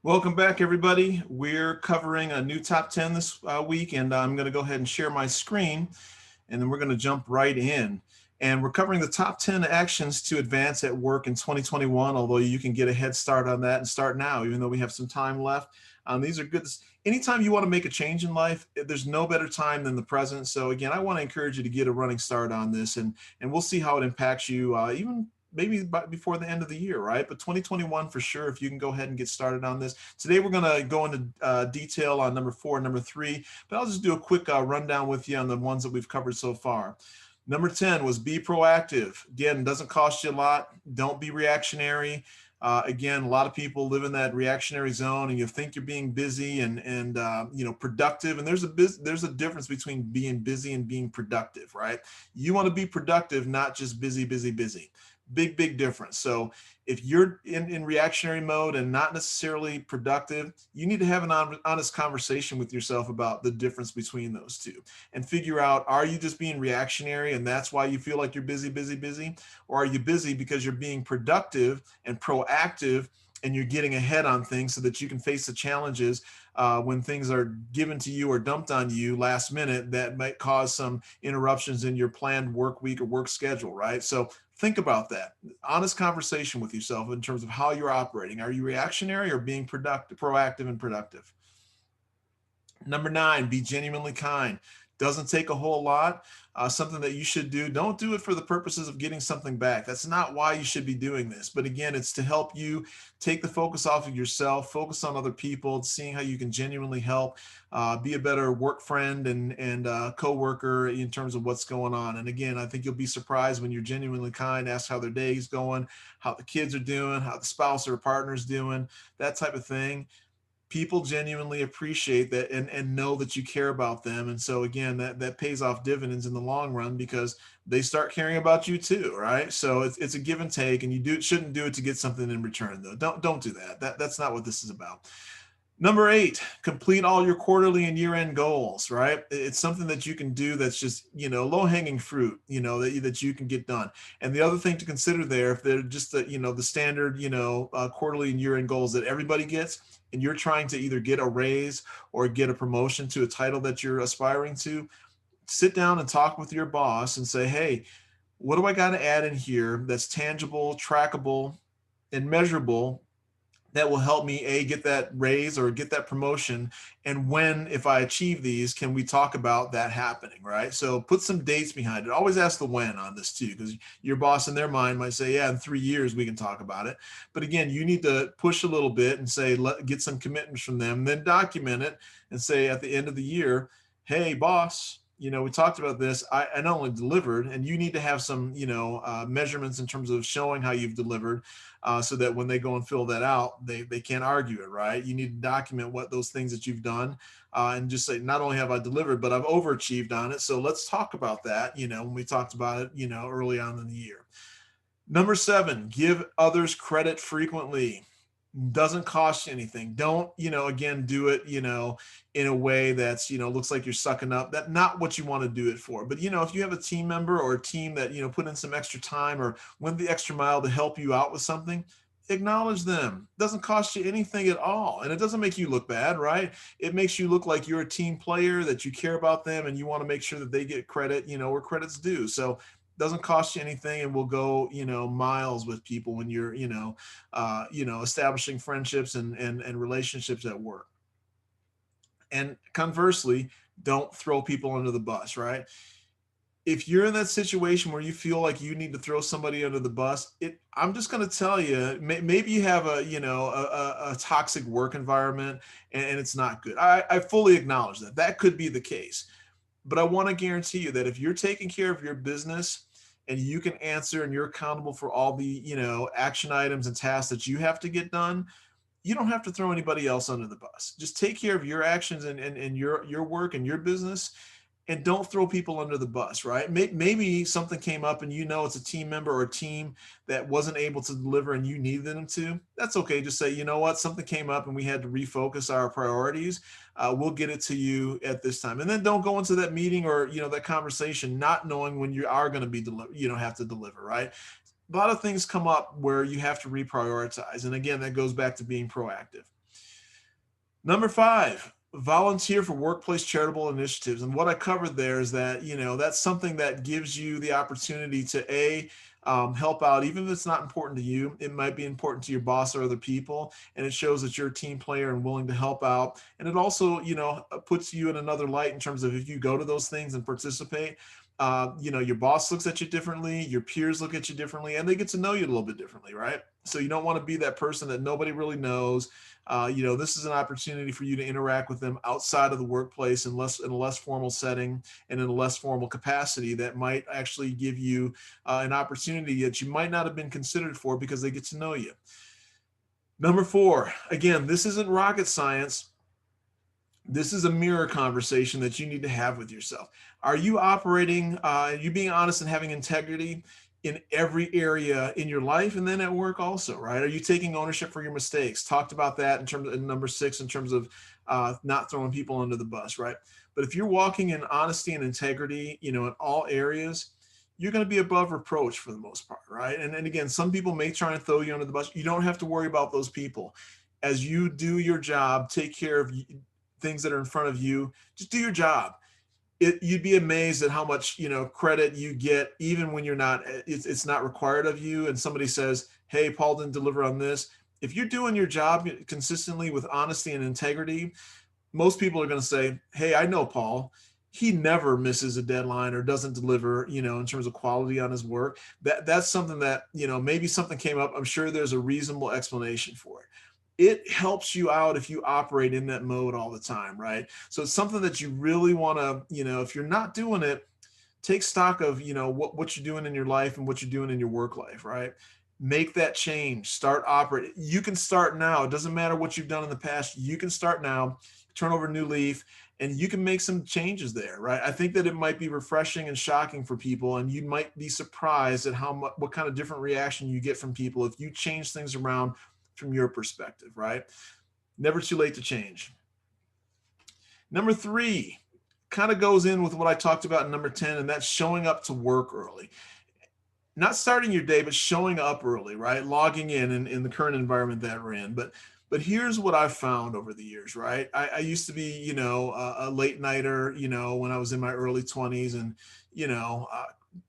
Welcome back, everybody. We're covering a new top 10 this week, and I'm going to go ahead and share my screen, and then we're going to jump right in. And we're covering the top 10 actions to advance at work in 2021, although you can get a head start on that and start now, even though we have some time left. These are good. Anytime you want to make a change in life, there's no better time than the present. So, again, I want to encourage you to get a running start on this, and we'll see how it impacts you even maybe before the end of the year, right? But 2021 for sure, if you can go ahead and get started on this. Today, we're going to go into detail on number 4 and number 3, but I'll just do a quick rundown with you on the ones that we've covered so far. Number 10 was be proactive. Again, doesn't cost you a lot. Don't be reactionary. Again, a lot of people live in that reactionary zone, and you think you're being busy and productive. And there's a difference between being busy and being productive, right? You want to be productive, not just busy, busy, busy. Big difference. So if you're in reactionary mode and not necessarily productive, you need to have an honest conversation with yourself about the difference between those two and figure out, are you just being reactionary and that's why you feel like you're busy, busy, busy? Or are you busy because you're being productive and proactive and you're getting ahead on things so that you can face the challenges when things are given to you or dumped on you last minute that might cause some interruptions in your planned work week or work schedule, right? So think about that. Honest conversation with yourself in terms of how you're operating. Are you reactionary or being productive, proactive and productive? Number 9, be genuinely kind. Doesn't take a whole lot. Something that you should do. Don't do it for the purposes of getting something back. That's not why you should be doing this. But again, it's to help you take the focus off of yourself, focus on other people, seeing how you can genuinely help, be a better work friend and co-worker in terms of what's going on. And again, I think you'll be surprised when you're genuinely kind, ask how their day's going, how the kids are doing, how the spouse or partner's doing, that type of thing. People genuinely appreciate that and know that you care about them. And so again, that pays off dividends in the long run because they start caring about you too, right? So it's a give and take, and shouldn't do it to get something in return though. Don't do that. That's not what this is about. Number 8, complete all your quarterly and year-end goals, right? It's something that you can do that's just, low-hanging fruit, that you can get done. And the other thing to consider there, if they're just the standard, quarterly and year-end goals that everybody gets, and you're trying to either get a raise or get a promotion to a title that you're aspiring to, sit down and talk with your boss and say, hey, what do I got to add in here that's tangible, trackable, and measurable that will help me get that raise or get that promotion, and when, if I achieve these, can we talk about that happening, right? So put some dates behind it. Always ask the when on this too, because your boss in their mind might say, yeah, in 3 years we can talk about it. But again, you need to push a little bit and say, get some commitments from them, then document it and say at the end of the year, hey boss, we talked about this. I not only delivered, and you need to have some, measurements in terms of showing how you've delivered, so that when they go and fill that out, they can't argue it, right? You need to document what those things that you've done, and just say, not only have I delivered, but I've overachieved on it. So let's talk about that, when we talked about it, early on in the year. Number 7, give others credit frequently. Doesn't cost you anything. Don't, again, do it, in a way that's, looks like you're sucking up. That's not what you want to do it for. But, if you have a team member or a team that, put in some extra time or went the extra mile to help you out with something, acknowledge them. Doesn't cost you anything at all. And it doesn't make you look bad, right? It makes you look like you're a team player, that you care about them and you want to make sure that they get credit, where credit's due. So doesn't cost you anything, and will go, miles with people when you're, establishing friendships and relationships at work. And conversely, don't throw people under the bus, right? If you're in that situation where you feel like you need to throw somebody under the bus, I'm just going to tell you, maybe you have a toxic work environment and it's not good. I fully acknowledge that could be the case. But I want to guarantee you that if you're taking care of your business and you can answer and you're accountable for all the, action items and tasks that you have to get done, you don't have to throw anybody else under the bus. Just take care of your actions and your work and your business, and don't throw people under the bus, right? Maybe something came up and it's a team member or a team that wasn't able to deliver and you needed them to. That's okay. Just say, you know what, something came up and we had to refocus our priorities. We'll get it to you at this time. And then don't go into that meeting or, that conversation not knowing when you are going to be, have to deliver, right? A lot of things come up where you have to reprioritize. And again, that goes back to being proactive. Number 5, volunteer for workplace charitable initiatives. And what I covered there is that, that's something that gives you the opportunity to help out, even if it's not important to you. It might be important to your boss or other people, and it shows that you're a team player and willing to help out. And it also, puts you in another light in terms of if you go to those things and participate. Your boss looks at you differently, your peers look at you differently, and they get to know you a little bit differently, right? So you don't want to be that person that nobody really knows. This is an opportunity for you to interact with them outside of the workplace in a less formal setting and in a less formal capacity that might actually give you an opportunity that you might not have been considered for because they get to know you. Number 4, again, this isn't rocket science. This is a mirror conversation that you need to have with yourself. Are you operating, you being honest and having integrity in every area in your life and then at work also, right? Are you taking ownership for your mistakes? Talked about that in terms of number 6, in terms of not throwing people under the bus, right? But if you're walking in honesty and integrity, in all areas, you're going to be above reproach for the most part, right? And again, some people may try and throw you under the bus. You don't have to worry about those people. As you do your job, take care of things that are in front of you, just do your job. You'd be amazed at how much credit you get even when you're not, it's not required of you, and somebody says, hey, Paul didn't deliver on this. If you're doing your job consistently with honesty and integrity, most people are going to say, hey, I know Paul, he never misses a deadline or doesn't deliver, in terms of quality on his work. That's something that, maybe something came up. I'm sure there's a reasonable explanation for it. It helps you out if you operate in that mode all the time, right? So it's something that you really want to, if you're not doing it, take stock of, what you're doing in your life and what you're doing in your work life, right? Make that change, start operating. You can start now. It doesn't matter what you've done in the past. You can start now, turn over a new leaf, and you can make some changes there, right? I think that it might be refreshing and shocking for people, and you might be surprised at what kind of different reaction you get from people if you change things around from your perspective, right? Never too late to change. Number 3 kind of goes in with what I talked about in number 10, and that's showing up to work early. Not starting your day, but showing up early, right? Logging in the current environment that we're in. But here's what I've found over the years, right? I used to be, a late nighter, when I was in my early 20s, and,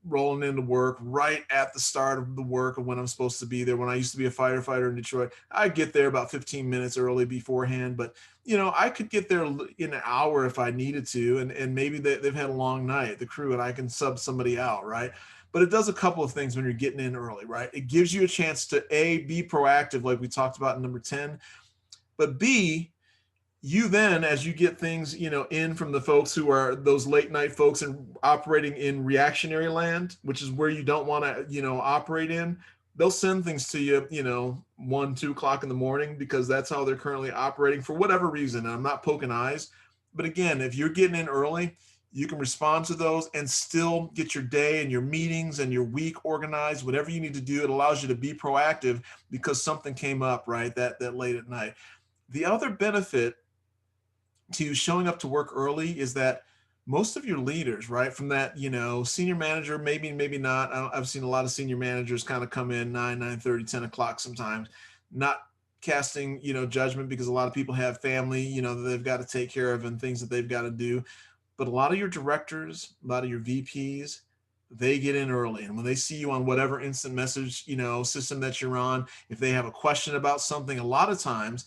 rolling into work right at the start of the work of when I'm supposed to be there. When I used to be a firefighter in Detroit, I'd get there about 15 minutes early beforehand, but I could get there in an hour if I needed to, and maybe they've had a long night, the crew, and I can sub somebody out, right? But it does a couple of things when you're getting in early, right? It gives you a chance to be proactive, like we talked about in number 10, but B, you then, as you get things, in from the folks who are those late night folks and operating in reactionary land, which is where you don't want to, operate in, they'll send things to you, 1, 2 o'clock in the morning, because that's how they're currently operating for whatever reason. And I'm not poking eyes, but again, if you're getting in early, you can respond to those and still get your day and your meetings and your week organized, whatever you need to do. It allows you to be proactive because something came up, right, that late at night. The other benefit to showing up to work early is that most of your leaders, right, from that, senior manager, maybe not. I've seen a lot of senior managers kind of come in 9:30, 10 o'clock sometimes, not casting, judgment, because a lot of people have family, that they've got to take care of and things that they've got to do. But a lot of your directors, a lot of your VPs, they get in early. And when they see you on whatever instant message, system that you're on, if they have a question about something, a lot of times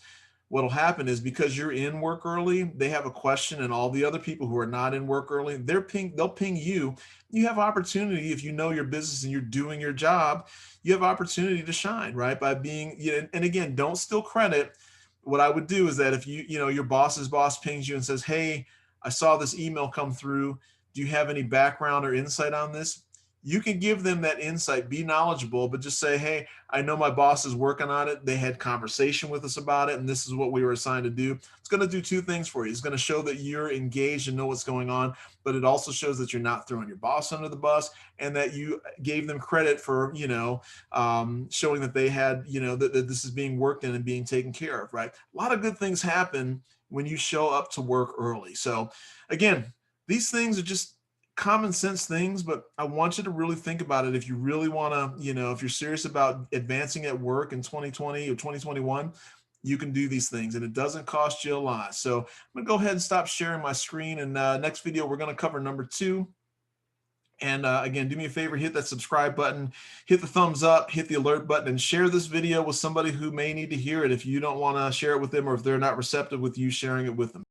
what'll happen is, because you're in work early, they have a question, and all the other people who are not in work early, they'll ping you. You have opportunity, if you know your business and you're doing your job, you have opportunity to shine, right? By being, and again, don't steal credit. What I would do is that if your boss's boss pings you and says, hey, I saw this email come through, do you have any background or insight on this? You can give them that insight, be knowledgeable, but just say, hey, I know my boss is working on it. They had conversation with us about it, and this is what we were assigned to do. It's going to do 2 things for you. It's going to show that you're engaged and know what's going on, but it also shows that you're not throwing your boss under the bus, and that you gave them credit for, showing that they had, that this is being worked in and being taken care of, right? A lot of good things happen when you show up to work early. So again, these things are just common sense things, but I want you to really think about it. If you really want to, if you're serious about advancing at work in 2020 or 2021, you can do these things, and it doesn't cost you a lot. So I'm gonna go ahead and stop sharing my screen, and next video we're gonna cover number 2. And again, do me a favor, hit that subscribe button, hit the thumbs up, hit the alert button, and share this video with somebody who may need to hear it if you don't want to share it with them, or if they're not receptive with you sharing it with them.